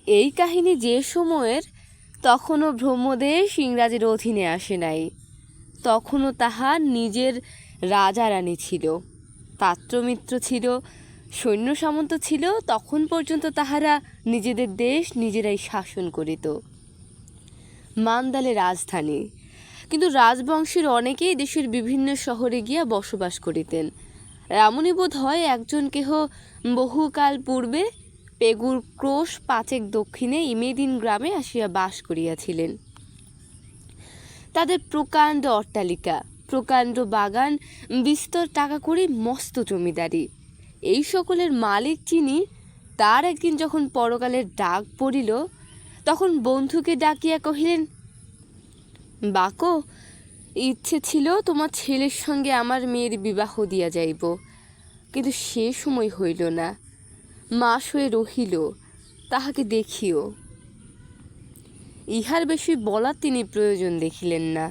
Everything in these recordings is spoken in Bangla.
এই কাহিনী যে সময়ের, তখনও ব্রহ্মদেশ ইংরাজের অধীনে আসে নাই। তখনও তাহার নিজের রাজা রানী ছিল, পাত্রমিত্র ছিল, সৈন্য সামন্ত ছিল। তখন পর্যন্ত তাহারা নিজেদের দেশ নিজেরাই শাসন করিত। মান্দালে রাজধানী, কিন্তু রাজবংশের অনেকেই দেশের বিভিন্ন শহরে গিয়া বসবাস করিতেন। এমনই বোধ হয় একজন কেহ বহুকাল পূর্বে পেগুর ক্রোশ 5 দক্ষিণে ইমেদিন গ্রামে আসিয়া বাস করিয়াছিলেন। তাদের প্রকাণ্ড অট্টালিকা, প্রকাণ্ড বাগান, বিস্তর টাকা কড়ি, মস্ত জমিদারি, এই সকলের মালিক যিনি, তার একদিন যখন পরকালের ডাক পড়িল, তখন বন্ধুকে ডাকিয়া কহিলেন, বাকো, ইচ্ছে ছিল তোমার ছেলের সঙ্গে আমার মেয়ের বিবাহ দিয়া যাইব, কিন্তু সে সময় হইল না। মাস হয়ে রহিল, তাহাকে দেখিও। ইহার বেশি বলার তিনি প্রয়োজন দেখিলেন না।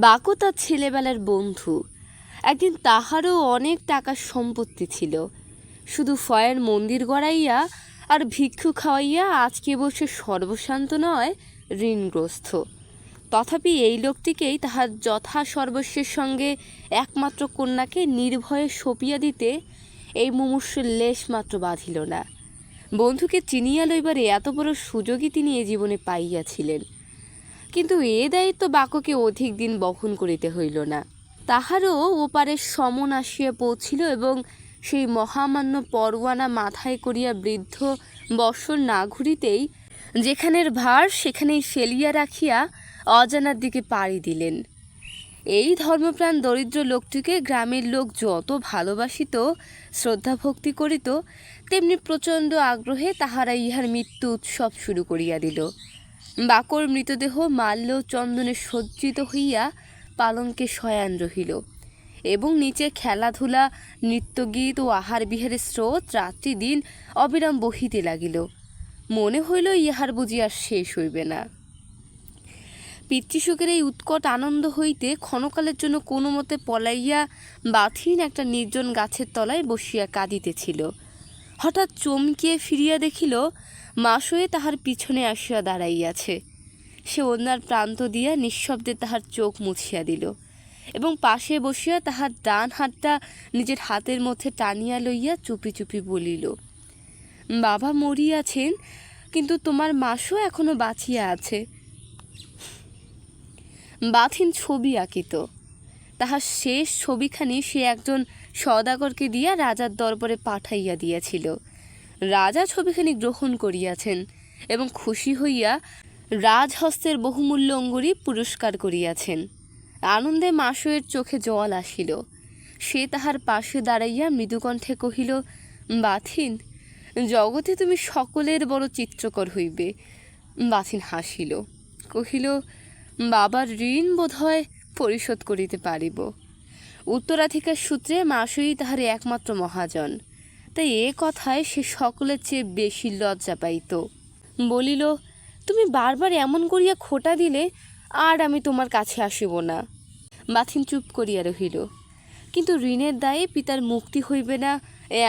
বাকো তার ছেলেবেলার বন্ধু। একদিন তাহারও অনেক টাকার সম্পত্তি ছিল, শুধু ফয়ের মন্দির গড়াইয়া আর ভিক্ষু খাওয়াইয়া আজকে বসে সর্বশান্ত নয়, ঋণগ্রস্ত। তথাপি এই লোকটিকেই তাহার যথা সর্বস্বের সঙ্গে একমাত্র কন্যাকে নির্ভয়ে সঁপিয়া দিতে এই মুমূর্ষুর লেশ মাত্র বাঁধিল না। বন্ধুকে চিনিয়া লইবারে এত বড় সুযোগই তিনি এ জীবনে পাইয়াছিলেন, কিন্তু এ দায়িত্ব বাককে অধিক দিন বহন করিতে হইল না। তাহারও ওপারের সমন আসিয়া পৌঁছিল, এবং সেই মহামান্য পরোয়ানা মাথায় করিয়া বৃদ্ধ বৎসর না ঘুরিতেই যেখানের ভার সেখানেই ফেলিয়া রাখিয়া অজানার দিকে পাড়ি দিলেন। এই ধর্মপ্রাণ দরিদ্র লোকটিকে গ্রামের লোক যত ভালোবাসিত, শ্রদ্ধা ভক্তি করিত, তেমনি প্রচণ্ড আগ্রহে তাহারা ইহার মৃত্যু উৎসব শুরু করিয়া দিল। বাকর মৃতদেহ মাল্য চন্দনে সজ্জিত হইয়া পালঙ্কে শয়ান রহিল, এবং নিচে খেলাধুলা, নৃত্যগীত ও আহার বিহারের স্রোত রাত্রি দিন অবিরাম বহিতে লাগিল। মনে হইল ইহার বুঝি আর শেষ হইবে না। পিতৃশোকের এই উৎকট আনন্দ হইতে ক্ষণকালের জন্য কোনো মতে পলাইয়া বাথিন একটা নির্জন গাছের তলায় বসিয়া কাঁদিতেছিল। হঠাৎ চমকিয়ে ফিরিয়া দেখিল মাসয়ে তাহার পিছনে আসিয়া দাঁড়াইয়াছে। সে অন্যার প্রান্ত দিয়া নিঃশব্দে তাহার চোখ মুছিয়া দিল, এবং পাশে বসিয়া তাহার ডান হাতটা নিজের হাতের মধ্যে টানিয়া লইয়া চুপি চুপি বলিল, বাবা মরিয়াছেন, কিন্তু তোমার মাসও এখনো বাঁচিয়া আছে। বাথিন ছবি আঁকিত। তাহার শেষ ছবিখানি সে একজন সওদাগরকে দিয়া রাজার দরবারে পাঠাইয়া দিয়াছিল। রাজা ছবিখানি গ্রহণ করিয়াছেন, এবং খুশি হইয়া রাজহস্তের বহুমূল্য অঙ্গুরি পুরস্কার করিয়াছেন। আনন্দে মাসয়ের চোখে জল আসিল। সে তাহার পাশে দাঁড়াইয়া মৃদুকণ্ঠে কহিল, বাথিন, জগতে তুমি সকলের বড় চিত্রকর হইবে। বাথিন হাসিল, কহিল, বাবার ঋণ বোধ হয় পরিশোধ করিতে পারিব। উত্তরাধিকার সূত্রে মাসই তাহার একমাত্র মহাজন, তাই এ কথায় সে সকলের চেয়ে বেশি লজ্জা পাইত। বলিল, তুমি বারবার এমন করিয়া খোঁটা দিলে আর আমি তোমার কাছে আসিব না। বাথিন চুপ করিয়া রহিল। কিন্তু ঋণের দায়ে পিতার মুক্তি হইবে না,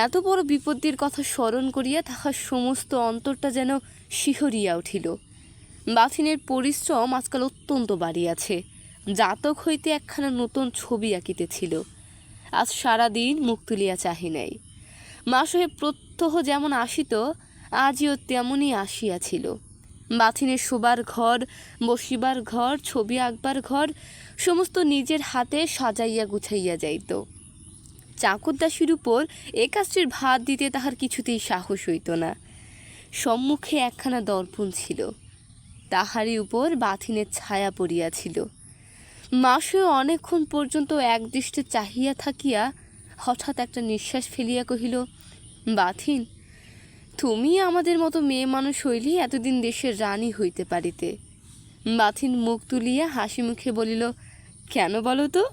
এত বড় বিপত্তির কথা স্মরণ করিয়া তাহার সমস্ত অন্তরটা যেন শিহরিয়া উঠিল। বাথিনের পরিশ্রম আজকাল অত্যন্ত বাড়িয়াছে। জাতক হইতে একখানা নতুন ছবি আঁকিতেছিল। আজ সারাদিন মুখ তুলিয়া চাহি নাই। মাসহে প্রত্যহ যেমন আসিত, আজও তেমনই আসিয়াছিল। বাথিনের শোবার ঘর, বসিবার ঘর, ছবি আঁকবার ঘর সমস্ত নিজের হাতে সাজাইয়া গুছাইয়া যাইত। চাকরদাসীর উপর এ কাজটির ভার দিতে তাহার কিছুতেই সাহস হইত না। সম্মুখে একখানা দর্পণ ছিল, তাহারই উপর বাথিনের ছায়া পড়িয়াছিল। মাসে অনেকক্ষণ পর্যন্ত একদৃষ্টে চাহিয়া থাকিয়া হঠাৎ একটা নিঃশ্বাস ফেলিয়া কহিল, বাথিন, তুমি আমাদের মতো মেয়ে মানুষ হইলে এতদিন দেশের রানী হইতে পারিতে। বাথিন মুখ তুলিয়া হাসি মুখে বলিল, কেন বলো তো?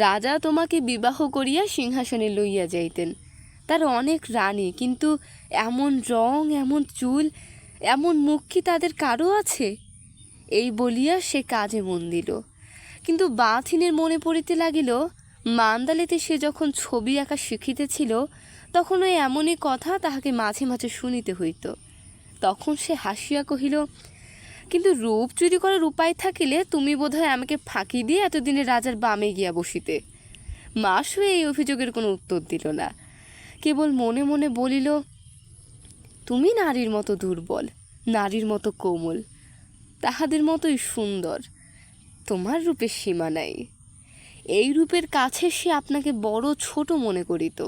রাজা তোমাকে বিবাহ করিয়া সিংহাসনে লইয়া যাইতেন। তার অনেক রানী, কিন্তু এমন রং, এমন চুল, এমন মুখ কি তাদের কারো আছে? এই বলিয়া সে কাজে মন দিল। কিন্তু বাথিনের মনে পড়িতে লাগিল, মান্দালেতে সে যখন ছবি আঁকা শিখিতেছিল, তখন ওই এমনই কথা তাহাকে মাঝে মাঝে শুনিতে হইত। তখন সে হাসিয়া কহিল, কিন্তু রূপ চুরি করার উপায় থাকিলে তুমি বোধহয় আমাকে ফাঁকি দিয়ে এতদিনে রাজার বামে গিয়া বসিতে। মাসুয়ে এই অভিযোগের কোনো উত্তর দিল না, কেবল মনে মনে বলিল, তুমি নারীর মতো দুর্বল, নারীর মতো কোমল, তাহাদের মতোই সুন্দর, তোমার রূপের সীমা নাই। এই রূপের কাছে সে আপনাকে বড় ছোট মনে করিত।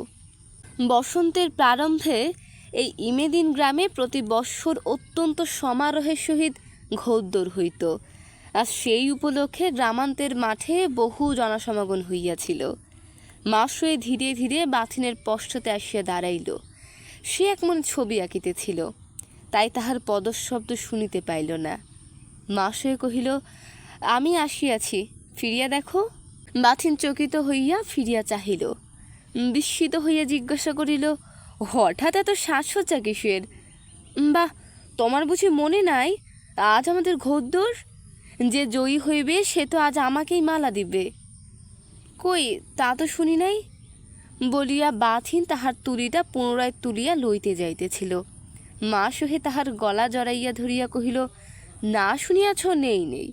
বসন্তের প্রারম্ভে এই ইমেদিন গ্রামে প্রতি বৎসর অত্যন্ত সমারোহের সহিত ঘোড়দৌড় হইত, আর সেই উপলক্ষে গ্রামান্তের মাঠে বহু জনসমাগম হইয়াছিল। মাসুয়ে ধীরে ধীরে বাথিনের পশ্চাতে আসিয়া দাঁড়াইল। সে এক মনে ছবি আঁকিতেছিল, তাই তাহার পদশব্দ শুনিতে পাইল না। মাসুয়ে কহিল, আমি আসিয়াছি, ফিরিয়া দেখো। বাথিন চকিত হইয়া ফিরিয়া চাহিল। বিস্মিত হইয়া জিজ্ঞাসা করিল, হঠাৎ এত সাজসজ্জা কিসের? বাহ, তোমার বুঝি মনে নাই আজ আমাদের ঘোড়দৌড়? যে জয়ী হইবে সে তো আজ আমাকেই মালা দিবে। কই, তা তো শুনি নাই, বলিয়া বাথিন তাহার তুলিটা পুনরায় তুলিয়া লইতে যাইতেছিল। মাসুয়ে তাহার গলা জড়াইয়া ধরিয়া কহিল, না শুনিয়াছ? নেই নেই,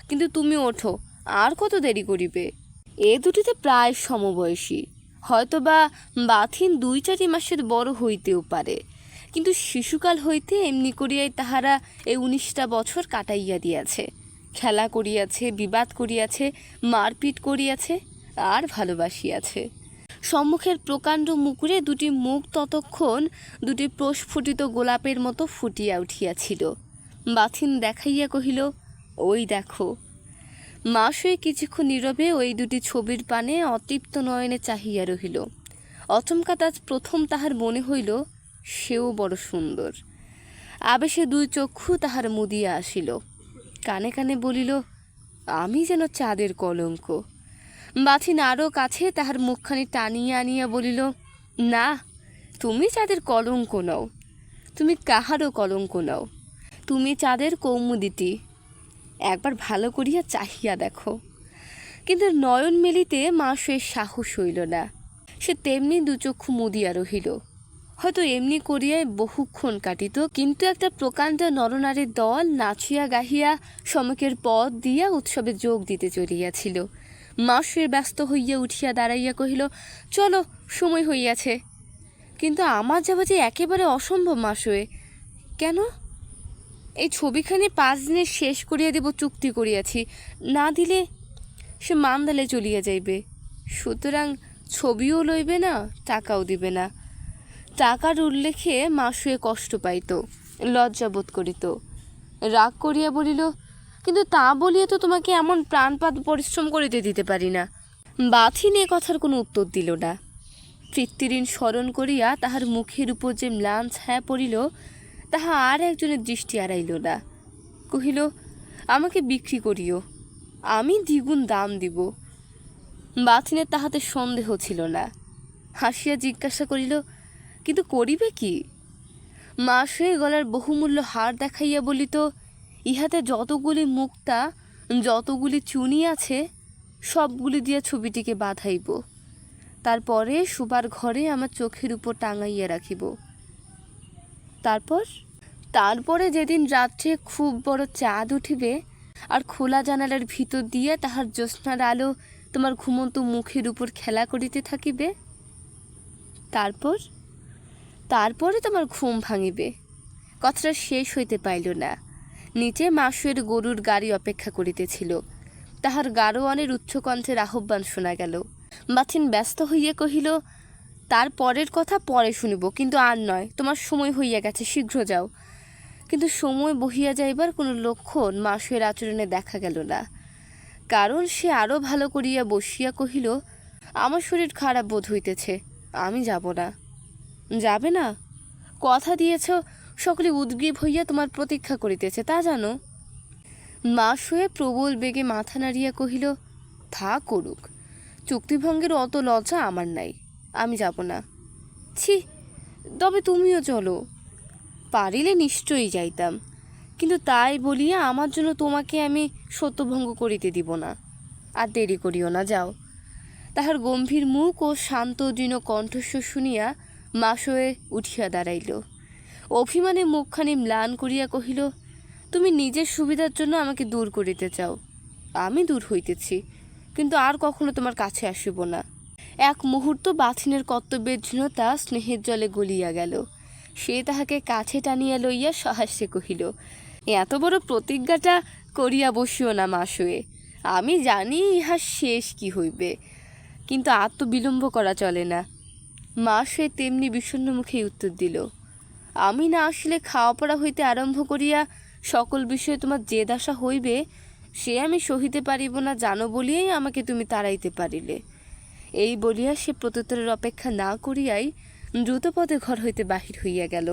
কিন্তু তুমি ওঠো, আর কত দেরি করিবে? এ দুটিতে প্রায় সমবয়সী, হয়তোবা বাথিন 2-4 মাসের বড় হইতেও পারে, কিন্তু শিশুকাল হইতে এমনি করিয়াই তাহারা এই 19টা বছর কাটাইয়া দিয়াছে। খেলা করিয়াছে, বিবাদ করিয়াছে, মারপিট করিয়াছে, আর ভালোবাসিয়াছে। সম্মুখের প্রকাণ্ড মুকুরে দুটি মুখ ততক্ষণ দুটি প্রস্ফুটিত গোলাপের মতো ফুটিয়া উঠিয়াছিল। বাথিন দেখাইয়া কহিল, ওই দেখো। মাসুয়ে কিছুক্ষণ নীরবে ওই দুটি ছবির পানে অতৃপ্ত নয়নে চাহিয়া রহিল। অচমকাত আজ প্রথম তাহার মনে হইল সেও বড় সুন্দর। আবেশে 2 চক্ষু তাহার মুদিয়া আসিল। কানে কানে বলিল, আমি যেন চাঁদের কলঙ্ক। বাথিন আরও কাছে তাহার মুখখানি টানিয়া আনিয়া বলিল, না, তুমি চাঁদের কলঙ্ক নও, তুমি কাহারও কলঙ্ক নও, তুমি চাঁদের কৌমুদিটি। একবার ভালো করিয়া চাহিয়া দেখো। কিন্তু নয়ন মেলিতে মাসুয়ের সাহস হইল না। সে তেমনি 2 চক্ষু মুদিয়া রহিল। হয়তো এমনি করিয়াই বহুক্ষণ কাটিত, কিন্তু একটা প্রকাণ্ড নরনারীর দল নাচিয়া গাহিয়া সমকের পথ দিয়া উৎসবে যোগ দিতে চলিয়াছিল। মাসুয়ে ব্যস্ত হইয়া উঠিয়া দাঁড়াইয়া কহিল, চলো, সময় হইয়াছে। কিন্তু আমার যাওয়া যে একেবারে অসম্ভব মাসুয়ে। কেন? এই ছবিখানি 5 দিনে শেষ করিয়া দেব চুক্তি করিয়াছি, না দিলে সে মান্দালে চলিয়া যাইবে। সুতরাং ছবিও লইবে না, টাকাও দিবে না। টাকার উল্লেখে মাসুয়ে কষ্ট পাইত, লজ্জাবোধ করিত। রাগ করিয়া বলিল, কিন্তু তা বলিয়া তো তোমাকে এমন প্রাণপাত পরিশ্রম করিতে দিতে পারি না। বাথিন এ কথার কোনো উত্তর দিল না। পিতৃঋণ স্মরণ করিয়া তাহার মুখের উপর যে ম্লান ছায়া পড়িল, তাহা আর একজনের দৃষ্টি এড়াইল না। কহিল, আমাকে বিক্রি করিও, আমি দ্বিগুণ দাম দিব। বাথিনের তাহাতে সন্দেহ ছিল না। হাসিয়া জিজ্ঞাসা করিল, কিন্তু করিবে কি? মাসুয়ে গলার বহুমূল্য হার দেখাইয়া বলিত, ইহাতে যতগুলি মুক্তা, যতগুলি চুনি আছে, সবগুলি দিয়া ছবিটিকে বাঁধাইব। তারপরে শোবার ঘরে আমার চোখের উপর টাঙাইয়া রাখিব। তারপরে যেদিন রাত্রে খুব বড় চাঁদ উঠিবে, আর খোলা জানালার ভিতর দিয়া তাহার জ্যোৎস্নার আলো তোমার ঘুমন্ত মুখের উপর খেলা করিতে থাকিবে, তারপরে তোমার ঘুম ভাঙিবে। কথাটা শেষ হইতে পাইল না। নিচে মাসুয়ের গরুর গাড়ি অপেক্ষা করিতেছিল। তাহার গাড়োয়ানের উচ্চকণ্ঠের আহ্বান শোনা গেল। বাথিন ব্যস্ত হইয়া কহিল, তার পরের কথা পরে শুনিব, কিন্তু আর নয়, তোমার সময় হইয়া গেছে, শীঘ্র যাও। কিন্তু সময় বহিয়া যাইবার কোনো লক্ষণ মাসুয়ের আচরণে দেখা গেল না। কারণ সে আরও ভালো করিয়া বসিয়া কহিল, আমার শরীর খারাপ বোধ হইতেছে, আমি যাব না। যাবে না? কথা দিয়েছ, সকলে উদ্গ্রীব হইয়া তোমার প্রতীক্ষা করিতেছে, তা জানো। মাসুয়ে প্রবল বেগে মাথা নাড়িয়া কহিল, থা করুক, চুক্তিভঙ্গের অত লজ্জা আমার নাই, আমি যাব না। ছি, তবে তুমিও চলো। পারিলে নিশ্চয়ই যাইতাম, কিন্তু তাই বলিয়া আমার জন্য তোমাকে আমি সত্যভঙ্গ করিতে দিব না। আর দেরি করিও না, যাও। তাহার গম্ভীর মুখ ও শান্ত দৃঢ় কণ্ঠস্বর শুনিয়া মাসুয়ে উঠিয়া দাঁড়াইল। অভিমানে মুখখানি ম্লান করিয়া কহিল, তুমি নিজের সুবিধার জন্য আমাকে দূর করিতে চাও, আমি দূর হইতেছি, কিন্তু আর কখনো তোমার কাছে আসিব না। এক মুহূর্ত বাথিনের কর্তব্যের দৃঢ়তা স্নেহের জলে গলিয়া গেল। সে তাহাকে কাছে টানিয়া লইয়া সহাস্যে কহিল, এত বড় প্রতিজ্ঞাটা করিয়া বসিও না মাসুয়ে, আমি জানি ইহার শেষ কি হইবে, কিন্তু আর তো বিলম্ব করা চলে না। মাসুয়ে তেমনি বিষণ্ণ মুখেই উত্তর দিল, আমি না আসলে খাওয়া পড়া হইতে আরম্ভ করিয়া সকল বিষয়ে তোমার যে দশা হইবে সে আমি সহিতে পারিব না জানো বলিয়াই আমাকে তুমি তাড়াইতে পারিলে। এই বলিয়া সে প্রত্যুত্তরের অপেক্ষা না করিয়াই দ্রুতপদে ঘর হইতে বাহির হইয়া গেল।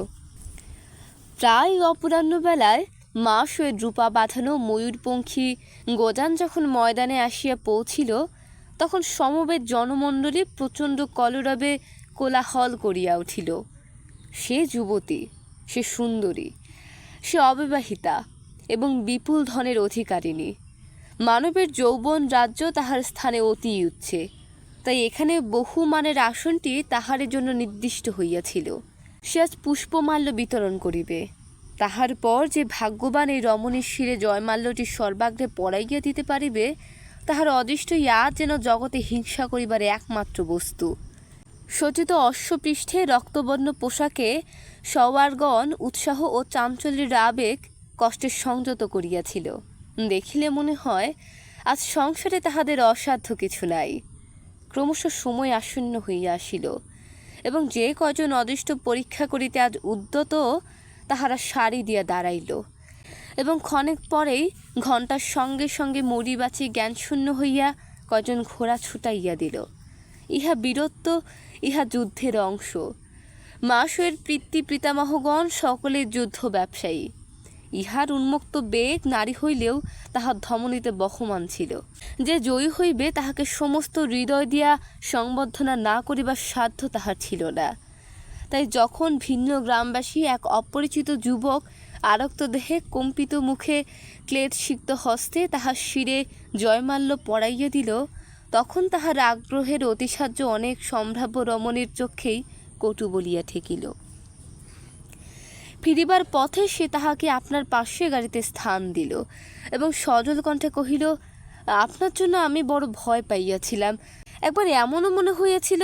প্রায় অপরাহ্ন বেলায় মাসুয়ে রূপা বাঁধানো ময়ূরপঙ্খী গোজান যখন ময়দানে আসিয়া পৌঁছিল, তখন সমবেত জনমণ্ডলী প্রচণ্ড কলরবে কোলাহল করিয়া উঠিল। সে যুবতী, সে সুন্দরী, সে অবিবাহিতা এবং বিপুল ধনের অধিকারিণী। মানবের যৌবন রাজ্য তাহার স্থানে অতি উচ্চে, তাই এখানে বহু মানের আসনটি তাহার জন্য নির্দিষ্ট হইয়াছিল। সে আজ পুষ্পমাল্য বিতরণ করিবে, তাহার পর যে ভাগ্যবান এই রমণীর শিরে জয়মাল্যটি সর্বাগ্রে পড়াইয়া দিতে পারিবে, তাহার অদৃষ্টই আজ যেন জগতে হিংসা করিবার একমাত্র বস্তু। সজ্জিত অশ্বপৃষ্ঠে রক্তবর্ণ পোশাকে সওয়ারগণ উৎসাহ ও চাঞ্চল্যের আবেগ কষ্টের সংযত করিয়াছিল। দেখিলে মনে হয় আজ সংসারে তাহাদের অসাধ্য কিছু নাই। ক্রমশ সময় আসন্ন হইয়া আসিল এবং যে কজন অদৃষ্ট পরীক্ষা করিতে আজ উদ্যত তাহারা সারি দিয়া দাঁড়াইল এবং ক্ষণেক পরেই ঘণ্টার সঙ্গে সঙ্গে মরিবাচি জ্ঞানশূন্য হইয়া কজন ঘোড়া ছুটাইয়া দিল। ইহা বীরত্ব, ইহা যুদ্ধের অংশ। মাসুয়ের পিতামহগণ সকলে যুদ্ধ ব্যবসায়ী। ইহার উন্মুক্ত বেগ নারী হইলেও তাহার ধমনীতে বহমান ছিল। যে জয়ী হইবে তাহাকে সমস্ত হৃদয় দিয়া সংবর্ধনা না করিবার সাধ্য তাহার ছিল না। তাই যখন ভিন্ন গ্রামবাসী এক অপরিচিত যুবক আরক্ত দেহে কম্পিত মুখে ক্লেদসিক্ত হস্তে তাহার শিরে জয়মাল্য পড়াইয়া দিল, তখন তাহার আগ্রহের অতিসাহ্য অনেক সম্ভাব্য রমণীর চক্ষেই কটু বলিয়া ঠেকিল। ফিরিবার পথে সে তাহাকে আপনার পার্শ্বে গাড়িতে স্থান দিল এবং সজল কণ্ঠে কহিল, আপনার জন্য আমি বড় ভয় পাইয়াছিলাম। একবার এমনও মনে হইয়াছিল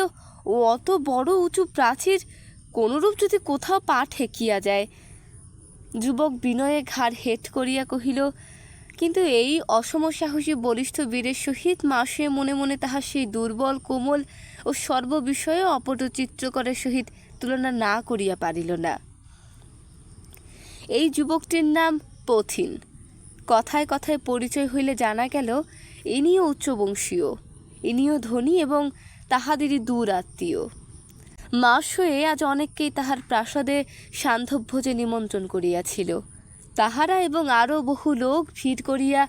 ও অত বড় উঁচু প্রাচীর কোনরূপ যদি কোথাও পা ঠেকিয়া যায়। যুবক বিনয়ে ঘাড় হেট করিয়া কহিল, কিন্তু এই অসমসাহসী বলিষ্ঠ বীরের সহিত মাসুয়ে মনে মনে তাহার সেই দুর্বল কোমল ও সর্ববিষয়ে অপট চিত্রকরের সহিত তুলনা না করিয়া পারিল না। এই যুবকটির নাম পথিন। কথায় কথায় পরিচয় হইলে জানা গেল ইনিও উচ্চবংশীয়, ইনিও ধনী এবং তাহাদেরই দূর আত্মীয়। মাসুয়ে আজ অনেককেই তাহার প্রাসাদে সান্ধ্যভোজে নিমন্ত্রণ করিয়াছিল। তাহারা এবং আরও বহু লোক ভিড় করিয়া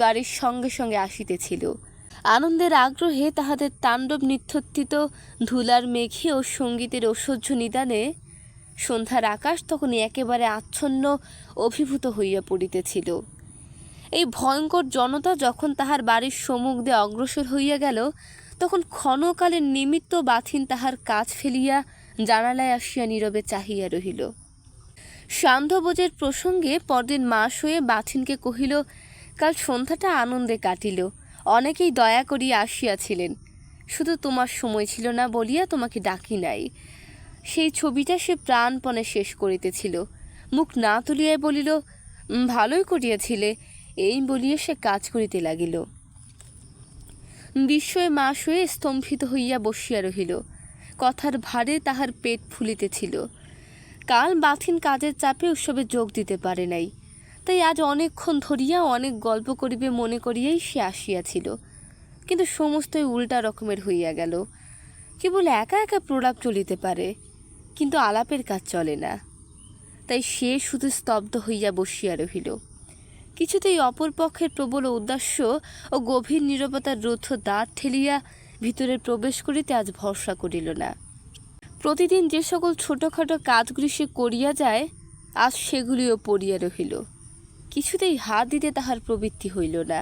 গাড়ির সঙ্গে সঙ্গে আসিতেছিল। আনন্দের আগ্রহে তাহাদের তাণ্ডব নিত্যত্বিত ধুলার মেঘে ও সঙ্গীতের ঐশ্বর্য নিদানে সন্ধ্যার আকাশ তখন একেবারে আচ্ছন্ন অভিভূত হইয়া পড়িতেছিল। এই ভয়ঙ্কর জনতা যখন তাহার বাড়ির সম্মুখ দিয়ে অগ্রসর হইয়া গেল, তখন ক্ষণকালের নিমিত্ত বাথিন তাহার কাজ ফেলিয়া জানালায় আসিয়া নীরবে চাহিয়া রহিল। সান্ধ্যভোজের প্রসঙ্গে পরদিন মাসুয়ে বাথিনকে কহিল, কাল সন্ধ্যাটা আনন্দে কাটিল, অনেকেই দয়া করিয়া আসিয়াছিলেন, শুধু তোমার সময় ছিল না বলিয়া তোমাকে ডাকি নাই। সেই ছবিটা সে প্রাণপণে শেষ করিতেছিল। মুখ না তুলিয়াই বলিল, ভালোই করিয়াছিলে, এই বলিয়া সে কাজ করিতে লাগিল। বিস্ময়ে মাসুয়ে স্তম্ভিত হইয়া বসিয়া রহিল। কথার ভারে তাহার পেট ফুলিতেছিল। কাল বাথিন কাজের চাপে উৎসবে যোগ দিতে পারে নাই, তাই আজ অনেকক্ষণ ধরিয়া অনেক গল্প করিবে মনে করিয়াই সে আসিয়াছিল। কিন্তু সমস্তই উল্টা রকমের হইয়া গেল। কেবল একা একা প্রলাপ চলিতে পারে, কিন্তু আলাপের কাজ চলে না। তাই সে শুধু স্তব্ধ হইয়া বসিয়া রহিল। কিছুতেই অপর পক্ষের প্রবল উদ্দাস্য ও গভীর নীরবতার রুদ্ধ দ্বার ঠেলিয়া ভিতরে প্রবেশ করিতে আজ ভরসা করিল না। প্রতিদিন যে সকল ছোটোখাটো কাজগুলি সে করিয়া যায়, আজ সেগুলিও পড়িয়া রহিল। কিছুতেই হাত দিতে তাহার প্রবৃত্তি হইল না।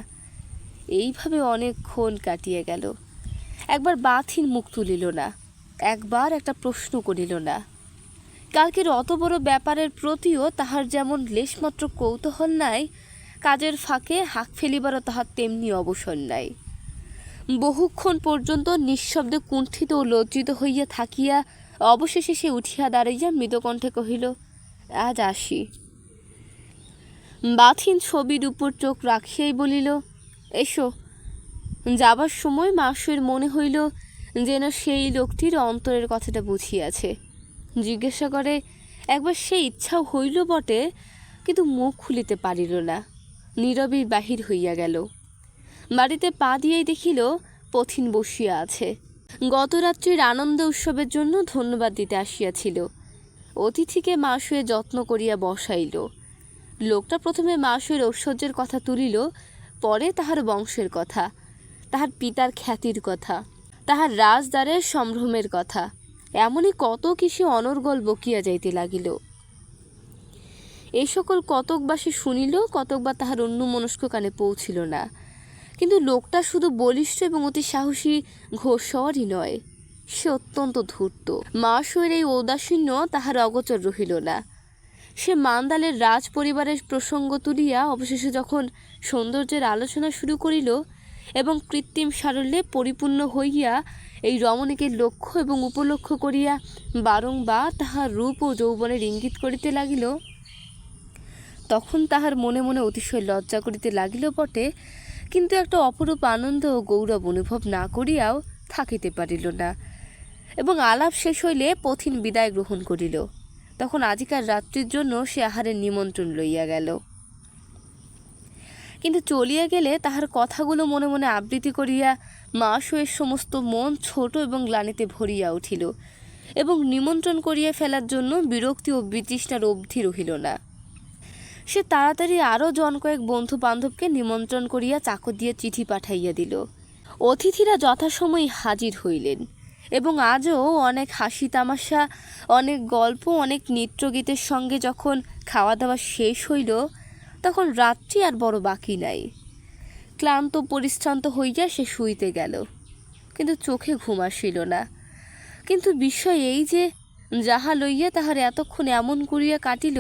এইভাবে অনেকক্ষণ কাটিয়া গেল। একবার বাথিন মুখ তুলিল না, একবার একটা প্রশ্ন করিল না। কালকের অত বড় ব্যাপারের প্রতিও তাহার যেমন লেশমাত্র কৌতূহল নাই, কাজের ফাঁকে হাঁক ফেলিবারও তাহার তেমনি অবসর নাই। বহুক্ষণ পর্যন্ত নিঃশব্দে কুণ্ঠিত ও লজ্জিত হইয়া থাকিয়া অবশেষে সে উঠিয়া দাঁড়াইয়া মৃদকণ্ঠে কহিল, আজ আসি। বাথিন ছবির উপর চোখ রাখিয়াই বলিল, এসো। যাবার সময় মাসুয়ের মনে হইল যেন সেই লোকটির অন্তরের কথাটা বুঝিয়াছে। জিজ্ঞাসা করে একবার সে ইচ্ছাও হইল বটে, কিন্তু মুখ খুলিতে পারিল না, নীরবেই বাহির হইয়া গেল। বাড়িতে পা দিয়েই দেখিল পথিন বসিয়া আছে। গত রাত্রির আনন্দ উৎসবের জন্য ধন্যবাদ দিতে আসিয়াছিল। অতিথিকে মাসুয়ে যত্ন করিয়া বসাইল। লোকটা প্রথমে মাসুয়ের ঐশ্বর্যের কথা তুলিল, পরে তাহার বংশের কথা, তাহার পিতার খ্যাতির কথা, তাহার রাজদ্বারের সম্ভ্রমের কথা, এমনই কত কিছু অনর্গল বকিয়া যাইতে লাগিল। এই সকল কতকবা সে শুনিল, কতকবা তাহার অন্যমনস্ক কানে পৌঁছিল না। কিন্তু লোকটা শুধু বলিষ্ঠ এবং অতি সাহসী ঘোষরই নয়, সে অত্যন্ত ধূর্ত। মাসুয়ের এই ঔদাসীন্য তাহার অগোচর রহিল না। সে মান্দালের রাজ পরিবারের প্রসঙ্গ তুলিয়া অবশেষে যখন সৌন্দর্যের আলোচনা শুরু করিল এবং কৃত্রিম সারল্যে পরিপূর্ণ হইয়া এই রমণীকে লক্ষ্য এবং উপলক্ষ্য করিয়া বারংবার তাহার রূপ ও যৌবনের ইঙ্গিত করিতে লাগিল, তখন তাহার মনে মনে অতিশয় লজ্জা করিতে লাগিল বটে, কিন্তু একটা অপরূপ আনন্দ ও গৌরব অনুভব না করিয়াও থাকিতে পারিল না। এবং আলাপ শেষ হইলে পথিন বিদায় গ্রহণ করিল। তখন আজিকার রাত্রির জন্য সে আহারের নিমন্ত্রণ লইয়া গেল। কিন্তু চলিয়া গেলে তাহার কথাগুলো মনে মনে আবৃত্তি করিয়া মাসুয়ের সমস্ত মন ছোট এবং গ্লানিতে ভরিয়া উঠিল, এবং নিমন্ত্রণ করিয়া ফেলার জন্য বিরক্তি ও বিতৃষ্ণার অবধি রহিল না। সে তাড়াতাড়ি আরও জন কয়েক বন্ধু বান্ধবকে নিমন্ত্রণ করিয়া চাকর দিয়ে চিঠি পাঠাইয়া দিল। অতিথিরা যথাসময়ে হাজির হইলেন, এবং আজও অনেক হাসি তামাশা, অনেক গল্প, অনেক নৃত্যগীতের সঙ্গে যখন খাওয়া দাওয়া শেষ হইল, তখন রাত্রি আর বড় বাকি নাই। ক্লান্ত পরিশ্রান্ত হইয়া সে শুইতে গেল, কিন্তু চোখে ঘুম আসিল না। কিন্তু বিষয় এই যে, যাহা লইয়া তাহার এতক্ষণ এমন করিয়া কাটিল,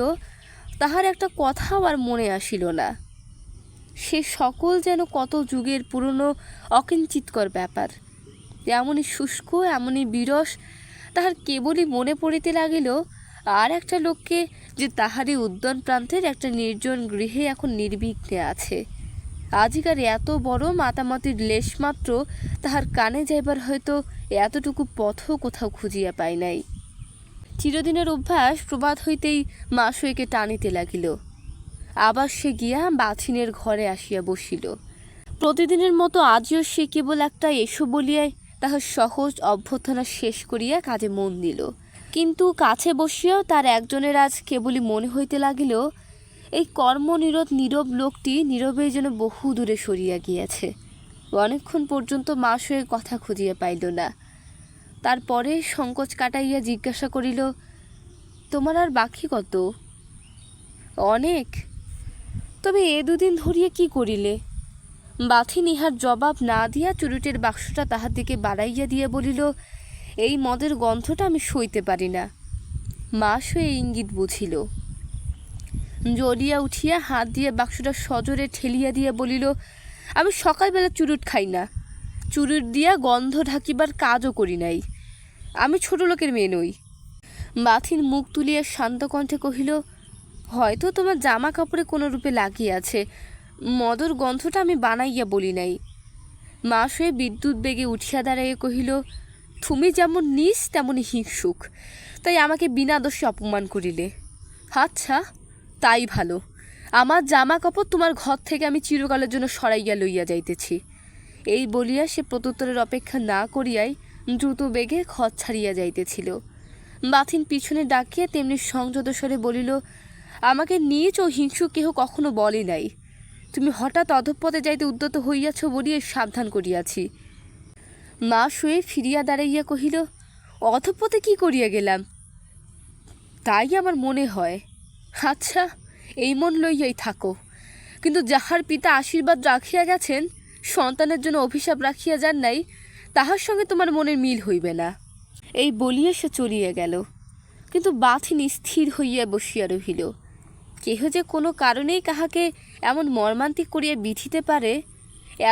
তাহার একটা কথাও আর মনে আসিল না। সে সকল যেন কত যুগের পুরনো অকিঞ্চিতকর ব্যাপার, এমনই শুষ্ক, এমনই বিরস। তাহার কেবলই মনে পড়িতে লাগিল আর একটা লোককে, যে তাহারই উদ্যান প্রান্তের একটা নির্জন গৃহে এখন নির্বিঘ্নে আছে। আজিকার এত বড় মাতামাতির লেশমাত্র তাহার কানে যাইবার হয়তো এতটুকু পথও কোথাও খুঁজিয়া পায় নাই। চিরদিনের অভ্যাস প্রবাদ হইতেই মাসুয়েকে টানিতে লাগিল। আবার সে গিয়া বাছিনের ঘরে আসিয়া বসিল। প্রতিদিনের মতো আজও সে কেবল একটা এসো বলিয়াই তাহার সহজ অভ্যর্থনা শেষ করিয়া কাজে মন দিল। কিন্তু কাছে বসিয়াও তার একজনের আজ কেবলই মনে হইতে লাগিল, এই কর্মনিরত নীরব লোকটি নীরবেই যেন বহু দূরে সরিয়া গিয়াছে। অনেকক্ষণ পর্যন্ত মাসুয়ের কথা খুঁজিয়া পাইল না। তারপরে সংকোচ কাটাইয়া জিজ্ঞাসা করিল, তোমার আর বাকি কত? অনেক। তবে এ দুদিন ধরিয়া কি করিলে? বাথিন ইহার জবাব না দিয়া চুরুটের বাক্সটা তাহার দিকে বাড়াইয়া দিয়া বলিল, এই মদের গন্ধটা আমি সইতে পারি না। মাসুয়ে ইঙ্গিত বুঝিল। জ্বলিয়া উঠিয়া হাত দিয়ে বাক্সটা সজোরে ঠেলিয়া দিয়া বলিল, আমি সকালবেলা চুরুট খাই না, চুরুট দিয়া গন্ধ ঢাকিবার কাজও করি নাই। আমি ছোট লোকের মেয়ে নই। বাথিন মুখ তুলিয়া শান্ত কণ্ঠে কহিল, হয়তো তোমার জামা কাপড়ে কোনো রূপে লাগিয়াছে, মদর গন্ধটা আমি বানাইয়া বলি নাই। মাসুয়ে বিদ্যুৎ বেগে উঠিয়া দাঁড়াইয়া কহিল, তুমি যেমন নিস তেমনই হিংসুক, তাই আমাকে বিনা দোষে অপমান করিলে। আচ্ছা, তাই ভালো। আমার জামা কাপড় তোমার ঘর থেকে আমি চিরকালের জন্য সরাইয়া লইয়া যাইতেছি। এই বলিয়া সে প্রত্যুত্তরের অপেক্ষা না করিয়াই দ্রুত বেগে ঘর ছাড়িয়া যাইতেছিল। বাথিন পিছনে ডাকিয়া তেমনি সংযত স্বরে বলিল, আমাকে নীচ ও হিংসু কেহ কখনো বলে নাই। তুমি হঠাৎ অধঃপথে যাইতে উদ্যত হইয়াছ বলিয়া সাবধান করিয়াছি। মাসুয়ে ফিরিয়া দাঁড়াইয়া কহিল, অধঃপথে কি করিয়া গেলাম? তাই আমার মনে হয়। আচ্ছা, এই মন লইয়াই থাকো, কিন্তু যাহার পিতা আশীর্বাদ রাখিয়া গেছেন, সন্তানের জন্য অভিশাপ রাখিয়া যান নাই, তাহার সঙ্গে তোমার মনের মিল হইবে না। এই বলিয়া সে চলিয়া গেল। কিন্তু বাথিন স্থির হইয়া বসিয়া রহিল। কেহ যে কোনো কারণেই কাহাকে এমন মর্মান্তিক করিয়া বিধিতে পারে,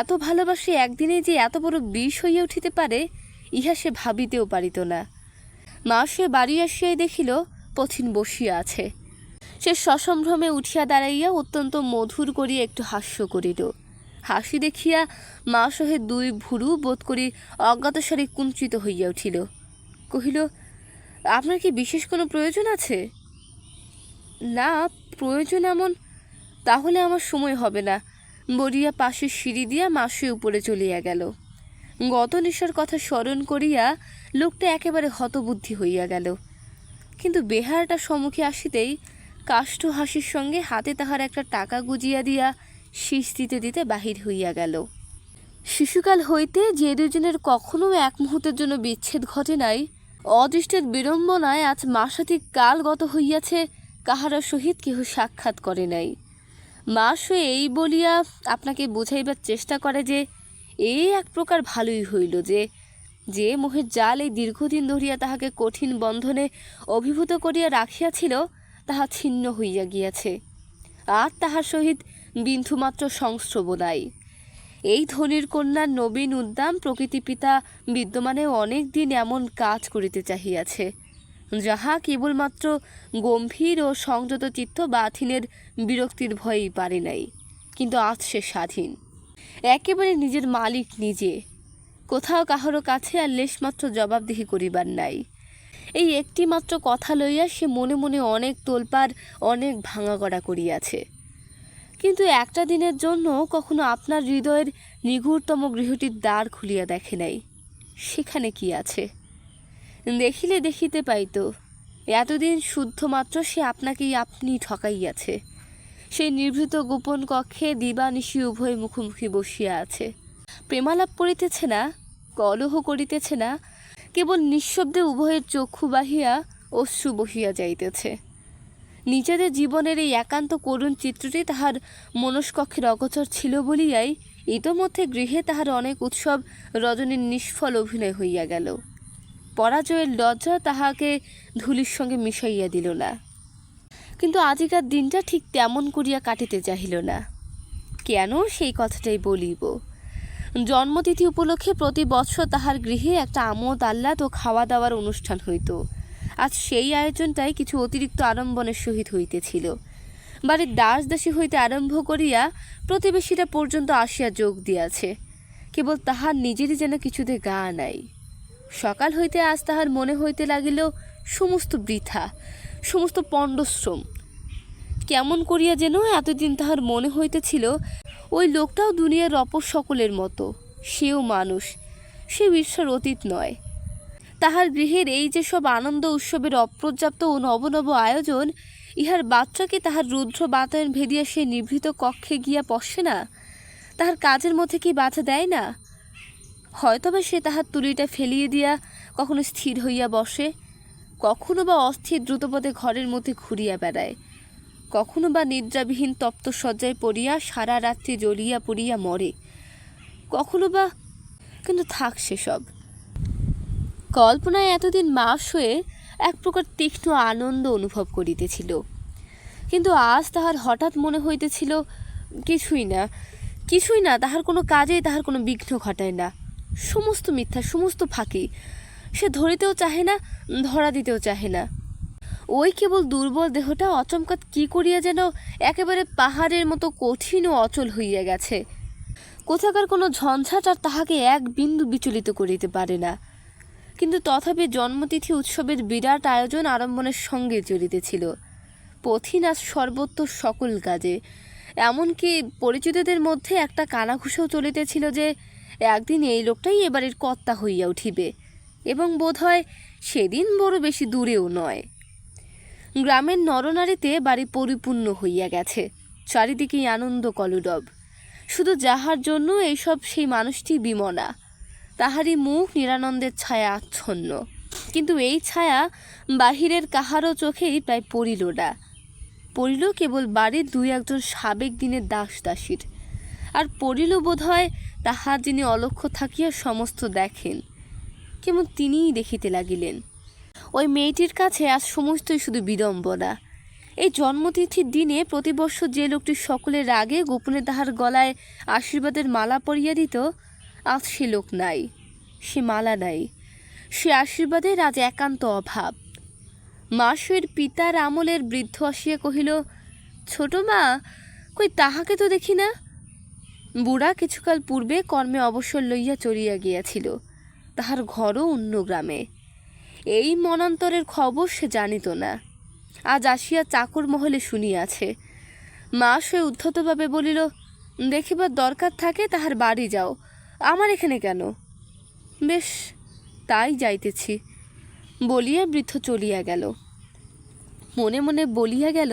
এত ভালোবাসে একদিনে যে এত বড় বিষ হইয়া উঠিতে পারে, ইহা সে ভাবিতেও পারিত না। মা সে বাড়ি আসিয়াই দেখিল পথিন বসিয়া আছে। সে সসম্ভ্রমে উঠিয়া দাঁড়াইয়া অত্যন্ত মধুর করিয়া একটু হাস্য করিল। হাসি দেখিয়া মা সহে দুই ভুরু বোধ করি অজ্ঞাতসারে কুঞ্চিত হইয়া উঠিল। কহিল, আপনার কি বিশেষ কোনো প্রয়োজন আছে? না, প্রয়োজন এমন তাহলে আমার সময় হবে না, বলিয়া পাশের সিঁড়ি দিয়া মাসে উপরে চলিয়া গেল। গত নিশার কথা স্মরণ করিয়া লোকটা একেবারে হতবুদ্ধি হইয়া গেল। কিন্তু বেহারাটা সম্মুখে আসিতেই কাষ্ঠ হাসির সঙ্গে হাতে তাহার একটা টাকা গুজিয়া দিয়া শীষ দিতে দিতে বাহির হইয়া গেল। শিশুকাল হইতে যে দুজনের কখনো এক মুহূর্তের জন্য বিচ্ছেদ ঘটে নাই, অদৃষ্টের বিড়ম্বনায় আজ মাসাধিক কাল গত হইয়াছে, কাহারও সহিত কেহ সাক্ষাৎ করে নাই। মাস হয়ে এই বলিয়া আপনাকে বুঝাইবার চেষ্টা করে যে এই এক প্রকার ভালোই হইল যে যে মোহের জাল এই দীর্ঘদিন ধরিয়া তাহাকে কঠিন বন্ধনে অভিভূত করিয়া রাখিয়াছিল, তাহা ছিন্ন হইয়া গিয়াছে, আর তাহার সহিত বিন্দুমাত্র সংস্রব নাই। এই ধনির কন্যার নবীন উদ্দাম প্রকৃতি পিতা বিদ্যমানেও অনেক দিন এমন কাজ করিতে চাহিয়াছে, যাহা কেবলমাত্র গম্ভীর ও সংযত চিত্ত বাথিনের বিরক্তির ভয়েই পারে নাই। কিন্তু আজ সে স্বাধীন, একেবারে নিজের মালিক নিজে, কোথাও কাহারও কাছে আর লেশমাত্র জবাবদিহি করিবার নাই। এই একটি মাত্র কথা লইয়া সে মনে মনে অনেক তোলপাড়, অনেক ভাঙাগড়া করিয়াছে, কিন্তু একটা দিনের জন্য কখনো আপনার হৃদয়ের নিগুড়তম গৃহটির দ্বার খুলিয়া দেখে নাই সেখানে কি আছে। দেখিলে দেখিতে পাইত, এতদিন শুদ্ধমাত্র সে আপনাকেই আপনি ঠকাইয়াছে। সেই নিভৃত গোপন কক্ষে দিবানিশি উভয় মুখোমুখি বসিয়া আছে, প্রেমালাপ করিতেছে না, কলহ করিতেছে না, কেবল নিঃশব্দে উভয়ের চক্ষু বাহিয়া অশ্রু বহিয়া যাইতেছে। নিজেদের জীবনের এই একান্ত করুণ চিত্রটি তাহার মনস্কক্ষের অগোচর ছিল বলিয়াই ইতোমধ্যে গৃহে তাহার অনেক উৎসব রজনীর নিষ্ফল অভিনয় হইয়া গেল। পরাজয়ের লজ্জা তাহাকে ধূলির সঙ্গে মিশাইয়া দিল না। কিন্তু আজিকার দিনটা ঠিক তেমন করিয়া কাটিতে চাহিল না। কেন সেই কথাটাই বলিব। জন্মতিথি উপলক্ষে প্রতি বৎসর তাহার গৃহে একটা আমোদ আহ্লাদ ও খাওয়া দাওয়ার অনুষ্ঠান হইত। আজ সেই আয়োজনটাই কিছু অতিরিক্ত আড়ম্বরের সহিত হইতেছিল। বাড়ির দাস দাসী হইতে আরম্ভ করিয়া প্রতিবেশীরা পর্যন্ত আসিয়া যোগ দিয়াছে, কেবল তাহার নিজেরই যেন কিছুতে গা নাই। সকাল হইতে আজ তাহার মনে হইতে লাগিল সমস্ত বৃথা, সমস্ত পণ্ডশ্রম। কেমন করিয়া যেন এতদিন তাহার মনে হইতেছিল ওই লোকটাও দুনিয়ার অপর সকলের মতো, সেও মানুষ, সেও ঈশ্বর অতীত নয়। তাহার গৃহের এই যে সব আনন্দ উৎসবের অপর্যাপ্ত ও নবনব আয়োজন, ইহার বাচ্চাকে তাহার রুদ্র বাতায়ন ভেদিয়া সে নিভৃত কক্ষে গিয়া বসে না, তাহার কাজের মধ্যে কি বাধা দেয় না? হয়তোবা সে তাহার তুলিটা ফেলিয়ে দিয়া কখনো স্থির হইয়া বসে, কখনো বা অস্থির দ্রুতপদে ঘরের মধ্যে ঘুরিয়া বেড়ায়, কখনো বা নিদ্রাবিহীন তপ্ত শয্যায় পড়িয়া সারা রাত্রি জ্বলিয়া পড়িয়া মরে, কখনো বা। কিন্তু থাক সেসব। কল্পনায় এতদিন মাস হয়ে এক প্রকার তীক্ষ্ণ আনন্দ অনুভব করিতেছিল, কিন্তু আজ তাহার হঠাৎ মনে হইতেছিল কিছুই না, কিছুই না, তাহার কোনো কাজেই তাহার কোনো বিঘ্ন ঘটায় না, সমস্ত মিথ্যা, সমস্ত ফাঁকি। সে ধরিতেও চাহে না, ধরা দিতেও চাহে না। ওই কেবল দুর্বল দেহটা অচমকাত কি করিয়া যেন একেবারে পাহাড়ের মতো কঠিন ও অচল হইয়া গেছে। কোথাকার কোনো ঝঞ্ঝাট আর তাহাকে এক বিন্দু বিচলিত করিতে পারে না। কিন্তু তথাপি জন্মতিথি উৎসবের বিরাট আয়োজন আড়ম্বরের সঙ্গে চলিতেছিল। পথিন আজ সর্বত্র সকল কাজে, এমনকি পরিচিতদের মধ্যে একটা কানাঘুষাও চলিতেছিল যে একদিন এই লোকটাই এবারের কর্তা হইয়া উঠিবে, এবং বোধহয় সেদিন বড় বেশি দূরেও নয়। গ্রামের নরনারীতে বাড়ি পরিপূর্ণ হইয়া গেছে, চারিদিকেই আনন্দ কলরব। শুধু যাহার জন্য এইসব সেই মানুষটি বিমনা, তাহারই মুখ নিরানন্দের ছায়া আচ্ছন্ন। কিন্তু এই ছায়া বাহিরের কাহারও চোখেই প্রায় পড়িল না, পড়িল কেবল বাড়ির দুই একজন সাবেক দিনের দাস দাসীর। আর পড়িল বোধ হয় তাহার যিনি অলক্ষ্য থাকিয়া সমস্ত দেখেন, কেমন তিনিই দেখিতে লাগিলেন। ওই মেয়েটির কাছে আজ সমস্তই শুধু বিড়ম্বনা। এই জন্মতিথির দিনে প্রতি বৎসর যে লোকটি সকলের আগে গোপনে তাহার গলায় আশীর্বাদের মালা পরিয়ে দিত, আজ সে লোক নাই, সে মালা নাই, সে আশীর্বাদের আজ একান্ত অভাব। মাসের পিতার আমলের বৃদ্ধ আসিয়া কহিল, ছোট মা, কই তাহাকে তো দেখি না। বুড়া কিছুকাল পূর্বে কর্মে অবসর লইয়া চলিয়া গিয়াছিল, তাহার ঘরও অন্য গ্রামে। এই মনান্তরের খবর সে জানিত না, আজ আসিয়া চাকর মহলে শুনিয়াছে। মা সে উদ্ধতভাবে বলিল, দেখিবার দরকার থাকে তাহার বাড়ি যাও, আমার এখানে কেন? বেশ, তাই যাইতেছি বলিয়া বৃদ্ধ চলিয়া গেল। মনে মনে বলিয়া গেল,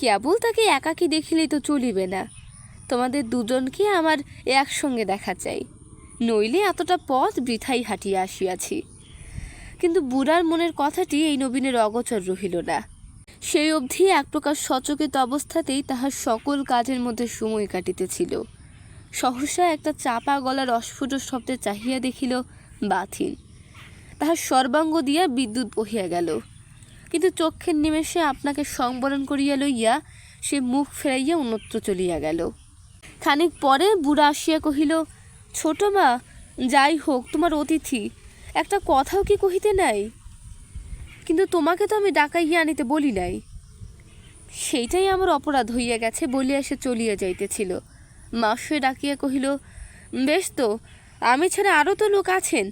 কেবল তাকে একাকী দেখিলেই তো চলিবে না, তোমাদের দুজনকে আমার একসঙ্গে দেখা চাই, নইলে এতটা পথ বৃথাই হাঁটিয়া আসিয়াছি। কিন্তু বুড়ার মনের কথাটি এই নবীনের অগোচর রহিল না। সেই অবধি এক প্রকার সচকিত অবস্থাতেই তাহার সকল কাজের মধ্যে সময় কাটিতেছিল। সহসা একটা চাপা গলার অস্ফুট শব্দে চাহিয়া দেখিল বাথিন। তাহার সর্বাঙ্গ দিয়া বিদ্যুৎ বহিয়া গেল, কিন্তু চক্ষের নিমেষে আপনাকে সংবরণ করিয়া লইয়া সে মুখ ফেরাইয়া অন্যত্র চলিয়া গেল। খানিক পরে বুড়া আসিয়া কহিল, ছোট মা, যাই হোক তোমার অতিথি, একটা কথাও কি কহিতে নাই? কিন্তু তোমাকে তো আমি ডাকাইয়া আনিতে বলি নাই। সেইটাই আমার অপরাধ হইয়া গেছে বলিয়া সে চলিয়া যাইতেছিল। মাসে ডাকিয়া কহিল, বেশ তো, আমি ছাড়া আরও তো লোক আছেন,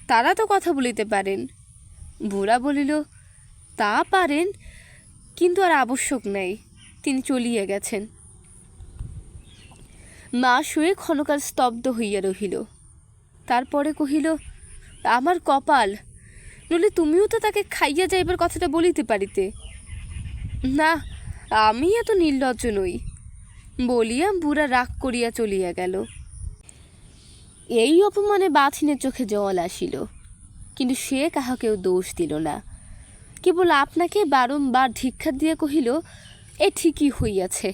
তারা তো কথা বলিতে পারেন। বুড়া বলিল, তা পারেন, কিন্তু আর আবশ্যক নাই, তিনি চলিয়া গেছেন। মা শুয়ে ক্ষণকাল স্তব্ধ হইয়া রহিল, তারপরে কহিল, আমার কপাল, নইলে তুমিও তো তাকে খাইয়া যাইবার কথাটা বলিতে পারিতে। না, আমি এত নির্লজ্জ নই বলিয়া বুড়া রাগ করিয়া চলিয়া গেল। এই অপমানে বাথিনের চোখে জল আসিল, কিন্তু সে কাহাকেও দোষ দিল না, কেবল আপনাকে বারংবার ধিক্ষার দিয়া কহিল, এ ঠিকই হইয়াছে,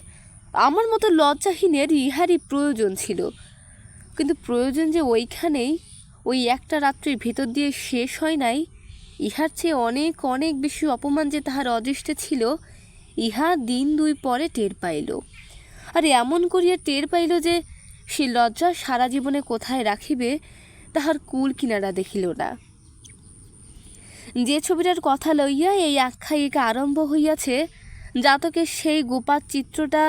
আমার মতো লজ্জাহীনের ইহারই প্রয়োজন ছিল। কিন্তু প্রয়োজন যে ওইখানেই, ওই একটা রাত্রির ভেতর দিয়ে শেষ হয় নাই, ইহার চেয়ে অনেক অনেক বেশি অপমান যে তাহার অদৃষ্টে ছিল, ইহা দিন দুই পরে টের পাইল। আর এমন করিয়া টের পাইল যে সে লজ্জা সারা জীবনে কোথায় রাখিবে তাহার কুল কিনারা দেখিল না। যে ছবিটার কথা লইয়া এই আখ্যায়িকা আরম্ভ হইয়াছে, জাতকের সেই গোপাত চিত্রটা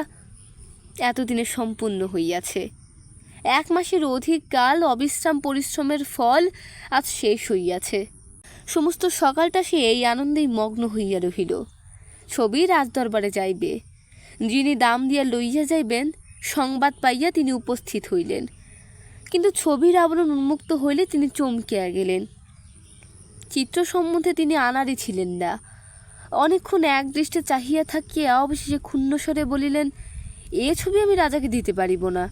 এতদিনে সম্পূর্ণ হইয়াছে। 1 মাসের অধিক কাল অবিশ্রাম পরিশ্রমের ফল আজ শেষ হইয়াছে। সমস্ত সকালটা সে এই আনন্দেই মগ্ন হইয়া রহিল। ছবি রাজদরবারে যাইবে, যিনি দাম দিয়া লইয়া যাইবেন সংবাদ পাইয়া তিনি উপস্থিত হইলেন, কিন্তু ছবির আবরণ উন্মুক্ত হইলে তিনি চমকিয়া গেলেন। চিত্র সম্বন্ধে তিনি আনাড়ি ছিলেন না। অনেকক্ষণ একদৃষ্টে চাহিয়া থাকিয়া অবশেষে ক্ষুণ্ণস্বরে বলিলেন, এ ছবি আমি রাজাকে দিতে পারিব না।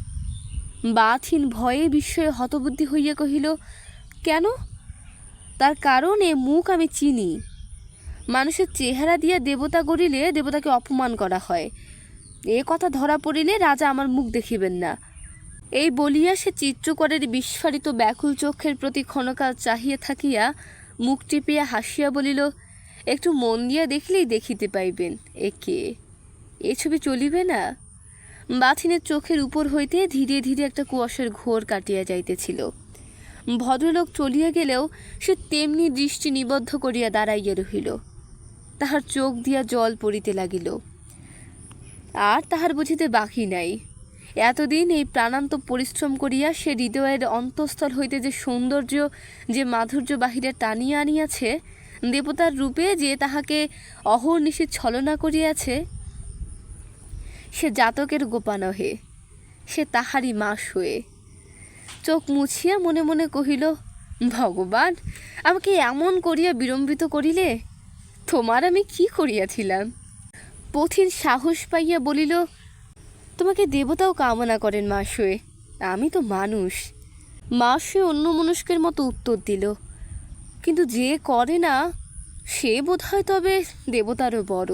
বাথিন ভয়ে বিস্ময়ে হতবুদ্ধি হইয়া কহিল, কেন? তার কারণ এ মুখ আমি চিনি। মানুষের চেহারা দিয়া দেবতা গড়িলে দেবতাকে অপমান করা হয়, এ কথা ধরা পড়িলে রাজা আমার মুখ দেখিবেন না। এই বলিয়া সে চিত্রকরের বিস্ফারিত ব্যাকুল চক্ষের প্রতি ক্ষণকাল চাহিয়া থাকিয়া মুখ টিপিয়া হাসিয়া বলিল, একটু মন দিয়া দেখলেই দেখিতে পাইবেন এ কে। এ ছবি চলিবে না। বাথিনের চোখের উপর হইতে ধীরে ধীরে একটা কুয়াশার ঘোর কাটিয়া যাইতেছিল। ভদ্রলোক চলিয়া গেলেও সে তেমনি দৃষ্টি নিবদ্ধ করিয়া দাঁড়াইয়া রহিল। তাহার চোখ দিয়া জল পড়িতে লাগিল। আর তাহার বুঝিতে বাকি নাই, এতদিন এই প্রাণান্ত পরিশ্রম করিয়া সে হৃদয়ের অন্তঃস্থল হইতে যে সৌন্দর্য, যে মাধুর্য বাহিরে টানিয়া আনিয়াছে, দেবতার রূপে যে তাহাকে অহর্নিশি ছলনা করিয়াছে, সে জাতকের গোপা নহে, সে তাহারই মাস হয়ে। চোখ মুছিয়া মনে মনে কহিল, ভগবান, আমাকে এমন করিয়া বিড়ম্বিত করিলে, তোমার আমি কি করিয়াছিলাম? পথিন সাহস পাইয়া বলিল, তোমাকে দেবতাও কামনা করেন মাসুয়ে, আমি তো মানুষ। মাসুয়ে অন্য মনুষ্যের মতো উত্তর দিল, কিন্তু যে করে না সে বোধ হয় তবে দেবতারও বড়।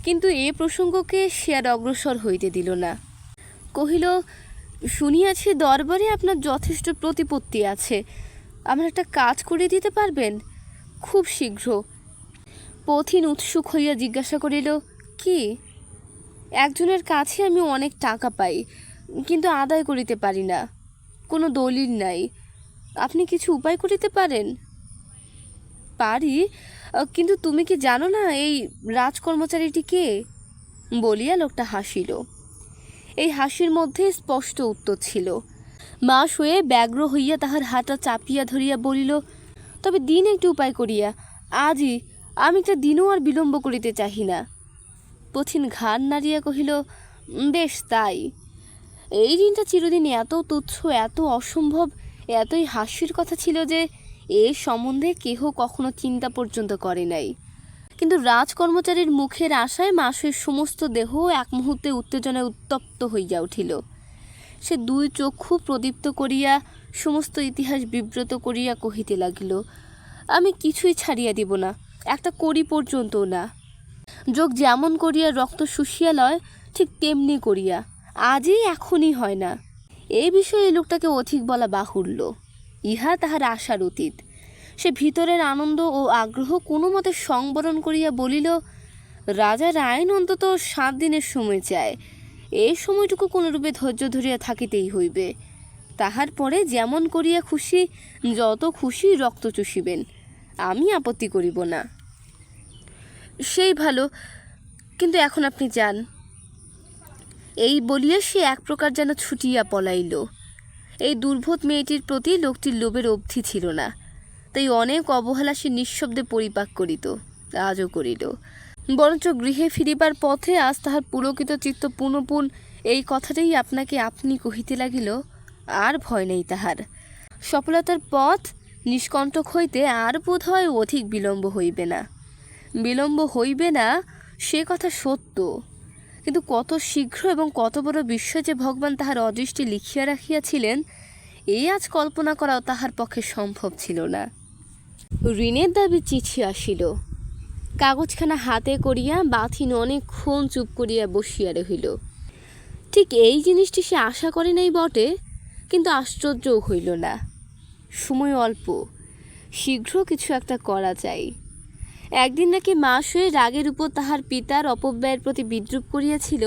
কিন্তু এ প্রসঙ্গকে সে আর অগ্রসর হইতে দিল না। কহিল, শুনিয়াছি দরবারে আপনার যথেষ্ট প্রতিপত্তি আছে, আমার একটা কাজ করে দিতে পারবেন? খুব শীঘ্র। পথিন উৎসুক হইয়া জিজ্ঞাসা করিল, কি? একজনের কাছে আমি অনেক টাকা পাই, কিন্তু আদায় করিতে পারি না, কোনো দলিল নাই। আপনি কিছু উপায় করিতে পারেন? পারি, কিন্তু তুমি কি জানো না এই রাজকর্মচারীটি কে? বলিয়া লোকটা হাসিল। এই হাসির মধ্যে স্পষ্ট উত্তর ছিল। মা শুয়ে ব্যগ্র হইয়া তাহার হাতটা চাপিয়া ধরিয়া বলিল, তবে দিন একটু উপায় করিয়া, আজই, আমি একটা দিনও আর বিলম্ব করিতে চাহি না। পথিন ঘাড় নাড়িয়া কহিল, বেশ তাই। এই দিনটা চিরদিন এত তুচ্ছ, এত অসম্ভব, এতই হাস্যের কথা ছিল যে এ সম্বন্ধে কেহ কখনো চিন্তা পর্যন্ত করে নাই। কিন্তু রাজকর্মচারীর মুখের আশায় মাসের সমস্ত দেহ এক মুহূর্তে উত্তেজনায় উত্তপ্ত হইয়া উঠিল। সে দুই চক্ষু প্রদীপ্ত করিয়া সমস্ত ইতিহাস বিব্রত করিয়া কহিতে লাগিল, আমি কিছুই ছাড়িয়া দিব না, একটা কড়ি পর্যন্তও না। যোগ যেমন করিয়া রক্ত শুষিয়া লয়, ঠিক তেমনি করিয়া, আজই এখনই হয় না। এই বিষয়ে লোকটাকে অধিক বলা বাহুল্য, ইহা তাহার আশার অতীত। সে ভিতরের আনন্দ ও আগ্রহ কোনো মতে সংবরণ করিয়া বলিল, রাজার আইন অন্তত 7 দিনের সময় চায়, এই সময়টুকু কোনরূপে ধৈর্য ধরিয়া থাকিতেই হইবে। তাহার পরে যেমন করিয়া খুশি, যত খুশি রক্ত চুষিবেন, আমি আপত্তি করিব না। সেই ভালো, কিন্তু এখন আপনি যান। এই বলিয়া সে এক প্রকার যেন ছুটিয়া পলাইল। এই দুর্বোধ মেয়েটির প্রতি লোকটির লোভের অবধি ছিল না, তাই অনেক অবহেলা সে নিঃশব্দে পরিপাক করিত, আজও করিল। বরঞ্চ গৃহে ফিরিবার পথে আজ তাহার পুলকিত চিত্ত পুনঃপুন এই কথাটাই আপনাকে আপনি কহিতে লাগিল, আর ভয় নেই তাহার। সফলতার পথ নিষ্কণ্টক হইতে আর বোধ হয় অধিক বিলম্ব হইবে না। বিলম্ব হইবে না সে কথা সত্য, কিন্তু কত শীঘ্র এবং কত বড় বিস্ময় যে ভগবান তাহার অদৃষ্টে লিখিয়া রাখিয়াছিলেন, এই আজ কল্পনা করাও তাহার পক্ষে সম্ভব ছিল না। ঋণের দাবি চিঠি আসিল। কাগজখানা হাতে করিয়া বাথিন অনেকক্ষণ চুপ করিয়া বসিয়া রহিল। ঠিক এই জিনিসটি সে আশা করে নাই বটে, কিন্তু আশ্চর্যও হইল না। সময় অল্প, শীঘ্র কিছু একটা করা চাই। একদিন নাকি মাস হয়ে রাগের উপর তাহার পিতার অপব্যয়ের প্রতি বিদ্রুপ করিয়াছিল,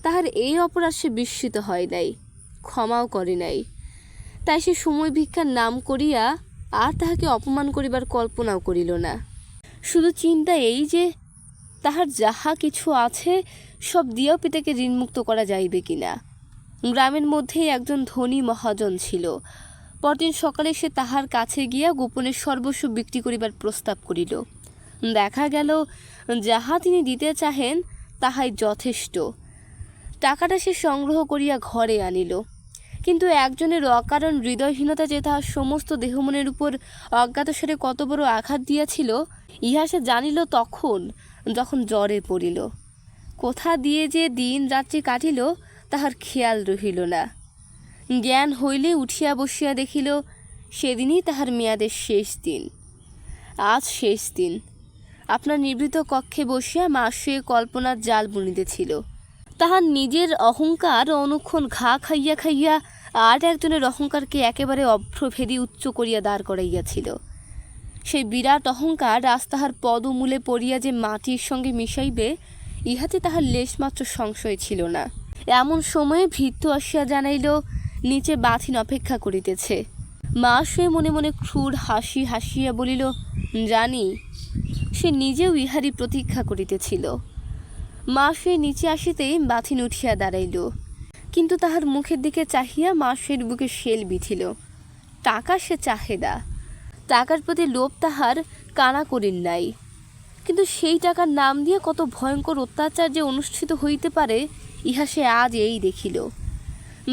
তাহার এই অপরাধ সে বিস্মিত হয় নাই, ক্ষমাও করে নাই। তাই সে সময় ভিক্ষার নাম করিয়া আর তাহাকে অপমান করিবার কল্পনাও করিল না। শুধু চিন্তা এই যে তাহার যাহা কিছু আছে সব দিয়েও পিতাকে ঋণমুক্ত করা যাইবে কিনা। গ্রামের মধ্যেই একজন ধনী মহাজন ছিল। পরদিন সকালে সে তাহার কাছে গিয়া গোপনে সর্বস্ব বিক্রি করিবার প্রস্তাব করিল। দেখা গেল যাহা তিনি দিতে চাহেন তাহাই যথেষ্ট। টাকাটা সে সংগ্রহ করিয়া ঘরে আনিল, কিন্তু একজনের অকারণ হৃদয়হীনতা যে তাহার সমস্ত দেহমনের উপর অজ্ঞাতসারে কত বড় আঘাত দিয়াছিল, ইহা সে জানিল তখন, যখন জ্বরে পড়িল। কোথা দিয়ে যে দিন রাত্রি কাটিল তাহার খেয়াল রহিল না। জ্ঞান হইলে উঠিয়া বসিয়া দেখিল সেদিনই তাহার মেয়াদের শেষ দিন। আজ শেষ দিন। আপনার নিভৃত কক্ষে বসিয়া মা শুয়ে কল্পনার জাল বুনিতেছিল। তাহার নিজের অহংকার অনুক্ষণ ঘা খাইয়া খাইয়া আর একজনের অহংকারকে একেবারে অভ্রভেদী উচ্চ করিয়া দাঁড় করাইয়াছিল। সেই বিরাট অহংকার আজ তাহার পদমূলে পড়িয়া যে মাটির সঙ্গে মিশাইবে, ইহাতে তাহার লেশমাত্র সংশয় ছিল না। এমন সময়ে ভৃত্য আসিয়া জানাইল নিচে বাথিন অপেক্ষা করিতেছে। মা শুয়ে মনে মনে ক্রূর হাসি হাসিয়া বলিল, জানি। সে নিজেও ইহারই প্রতীক্ষা করিতেছিল। মা শুয়ে নিচে আসিতেই বাথিন উঠিয়া দাঁড়াইল, কিন্তু তাহার মুখের দিকে চাহিয়া মা শুয়ের বুকে শেল বিঁধিল। টাকা সে চাহেদা, টাকার প্রতি লোভ তাহার কানা করিন নাই, কিন্তু সেই টাকার নাম দিয়ে কত ভয়ঙ্কর অত্যাচার যে অনুষ্ঠিত হইতে পারে, ইহা সে আজ এই দেখিল।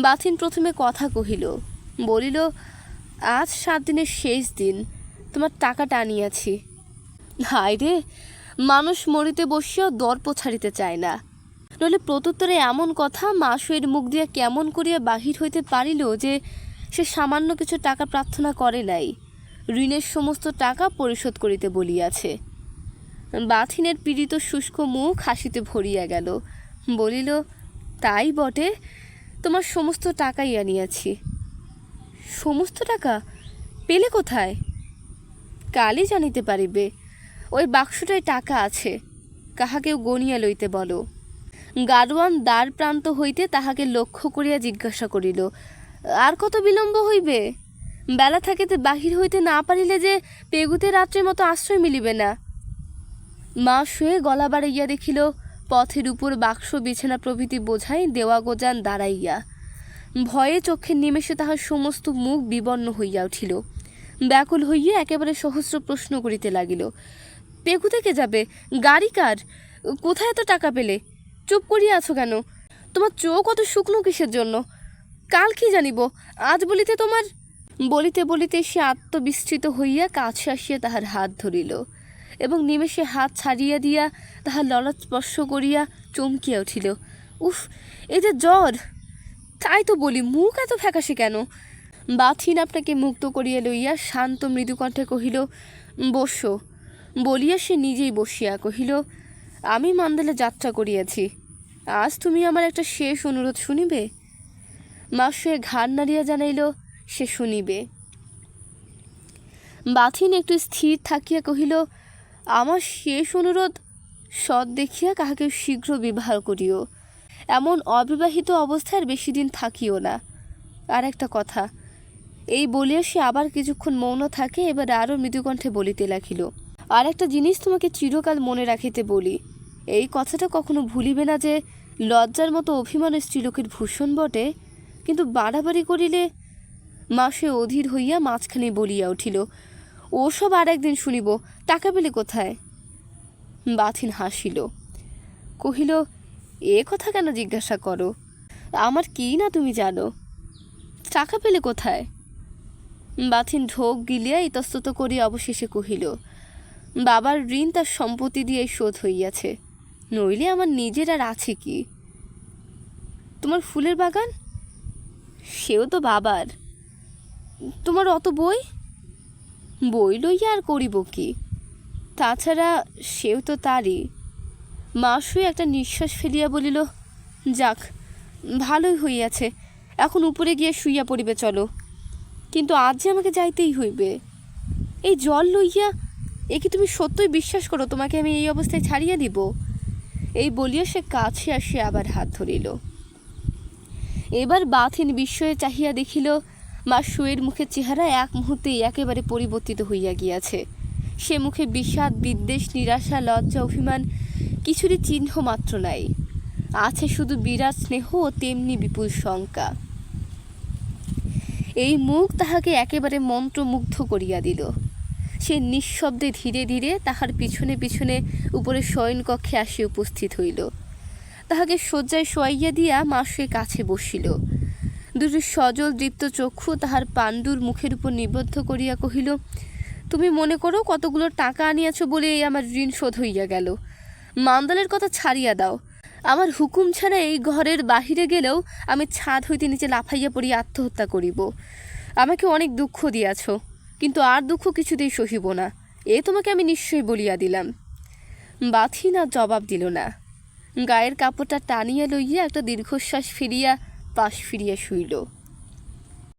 বাথিন প্রথমে কথা কহিল, বলিল, আজ 7 দিনের শেষ দিন, তোমার টাকাটা আনিয়াছি। হায় রে, মানুষ মরিতে বসিয়াও দর্প ছাড়িতে চায় না। নইলে প্রত্যুত্তরে এমন কথা মাসুয়ের মুখ দিয়া কেমন করিয়া বাহির হইতে পারিল যে সে সামান্য কিছু টাকা প্রার্থনা করে নাই, ঋণের সমস্ত টাকা পরিশোধ করিতে বলিয়াছে। বাথিনের পীড়িত শুষ্ক মুখ হাসিতে ভরিয়া গেল। বলিল, তাই বটে, তোমার সমস্ত টাকাই আনিয়াছি। সমস্ত টাকা পেলে কোথায়? কালই জানিতে পারিবে। ওই বাক্সটায় টাকা আছে, কাহাকেও গনিয়া লইতে বলো। গাড়োয়ান দ্বার প্রান্ত হইতে তাহাকে লক্ষ্য করিয়া জিজ্ঞাসা করিল, আর কত বিলম্ব হইবে? বেলা থাকিতে বাহির হইতে না পারিলে যে পেগুতে রাত্রের মতো আশ্রয় মিলিবে না। মা শুয়ে গলা বাড়াইয়া দেখিল পথের উপর বাক্স বিছানা প্রভৃতি বোঝাই দেওয়া গোজান দাঁড়াইয়া। ভয়ে চক্ষের নিমেষে তাহার সমস্ত মুখ বিবর্ণ হইয়া উঠিল। ব্যাকুল হইয়া একেবারে সহস্র প্রশ্ন করিতে লাগিল। পেগু থেকে যাবে? গাড়ি কার? কোথায় এত টাকা পেলে? চুপ করিয়া আছো কেন? তোমার চোখ অত শুকনো কিসের জন্য? কাল কি জানিব, আজ বলিতে তোমার। বলিতে বলিতে সে আত্মবিস্তৃত হইয়া কাছে আসিয়া তাহার হাত ধরিল এবং নিমেষে হাত ছাড়িয়া দিয়া তাহার ললাট স্পর্শ করিয়া চমকিয়া উঠিল। উফ, এই যে জ্বর! তাই তো বলি, মুখ এত ফ্যাকাশে কেন? বাথিন আপনাকে মুক্ত করিয়া লইয়া শান্ত মৃদুকণ্ঠে কহিল, বসো। বলিয়া সে নিজেই বসিয়া কহিল, আমি মান্দালে যাত্রা করিয়াছি, আজ তুমি আমার একটা শেষ অনুরোধ শুনিবে? মা শুয়ে ঘাড় নাড়িয়া জানাইল, সে শুনিবে। বাথিন একটু স্থির থাকিয়া কহিল, আমার শেষ অনুরোধ, সৎ দেখিয়া কাহাকে শীঘ্র বিবাহ করিও। এমন অবিবাহিত অবস্থায় বেশি দিন থাকিও না। আর একটা কথা। এই বলিয়া সে আবার কিছুক্ষণ মৌন থাকে, এবার আরও মৃদুকণ্ঠে বলিতে লাগিল, আর একটা জিনিস তোমাকে চিরকাল মনে রাখিতে বলি। এই কথাটা কখনো ভুলিবে না যে লজ্জার মতো অভিমানের স্ত্রীলোকের ভূষণ বটে, কিন্তু বাড়াবাড়ি করিলে। মা সে অধীর হইয়া মাঝখানে বলিয়া উঠিল, ওসব আর একদিন শুনিব। টাকা পেলে কোথায়? বাথিন হাসিল, কহিল, এ কথা কেন জিজ্ঞাসা করো? আমার কি না তুমি জানো? টাকা পেলে কোথায়? বাথিন ঢোক গিলিয়া ইতস্তত করিয়া অবশেষে কহিল, বাবার ঋণ তার সম্পত্তি দিয়ে শোধ হইয়াছে, নইলে আমার নিজের আর আছে কি? তোমার ফুলের বাগান, সেও তো বাবার। তোমার অত বই, বই লইয়া আর করিব কি? তাছাড়া সেও তো তারই। মা শুয়ে একটা নিঃশ্বাস ফেলিয়া বলিল, যাক, ভালোই হইয়াছে, এখন উপরে গিয়ে শুইয়া পড়িবে, চলো। কিন্তু আজ যে আমাকে যাইতেই হইবে। এই জল লইয়া, এ কি তুমি সত্যই বিশ্বাস করো তোমাকে আমি এই অবস্থায় ছাড়িয়া দিব? এই বলিয়া সে কাছে আসিয়া আবার হাত ধরিল। এবার বাথিন বিস্ময়ে চাহিয়া দেখিল মা শুয়ের মুখের চেহারা এক মুহূর্তেই একেবারে পরিবর্তিত হইয়া গিয়াছে। সে মুখে বিষাদ, বিদ্বেষ, নিরাশা, লজ্জা, অভিমান কিছুরই চিহ্ন মাত্র নাই। আছে শুধু বিরাট স্নেহ ও তেমনি বিপুল শঙ্কা। এই মুখ তাহাকে একেবারে মন্ত্রমুগ্ধ করিয়া দিল। সে নিঃশব্দে ধীরে ধীরে তাহার পিছনে পিছনে উপরে শয়নকক্ষে আসিয়া উপস্থিত হইল। তাহাকে শয্যায় শোয়াইয়া দিয়া মা শুয়ে কাছে বসিল। দুটি সজল দীপ্ত চক্ষু তাহার পাণ্ডুর মুখের উপর নিবদ্ধ করিয়া কহিল, তুমি মনে করো কতগুলো টাকা আনিয়াছ বলে আমার ঋণ শোধ হইয়া গেল। মান্দালের কথা ছাড়িয়া দাও। আমার হুকুম ছাড়া এই ঘরের বাহিরে গেলেও আমি ছাদ হইতে নিচে লাফাইয়া পড়িয়া আত্মহত্যা করিব। আমাকে অনেক দুঃখ দিয়াছ, কিন্তু আর দুঃখ কিছুতেই সহিব না, এ তোমাকে আমি নিশ্চয়ই বলিয়া দিলাম। বাথিন আর জবাব দিল না। গায়ের কাপড়টা টানিয়া লইয়া একটা দীর্ঘশ্বাস ফিরিয়া পাশ ফিরিয়া শুইল।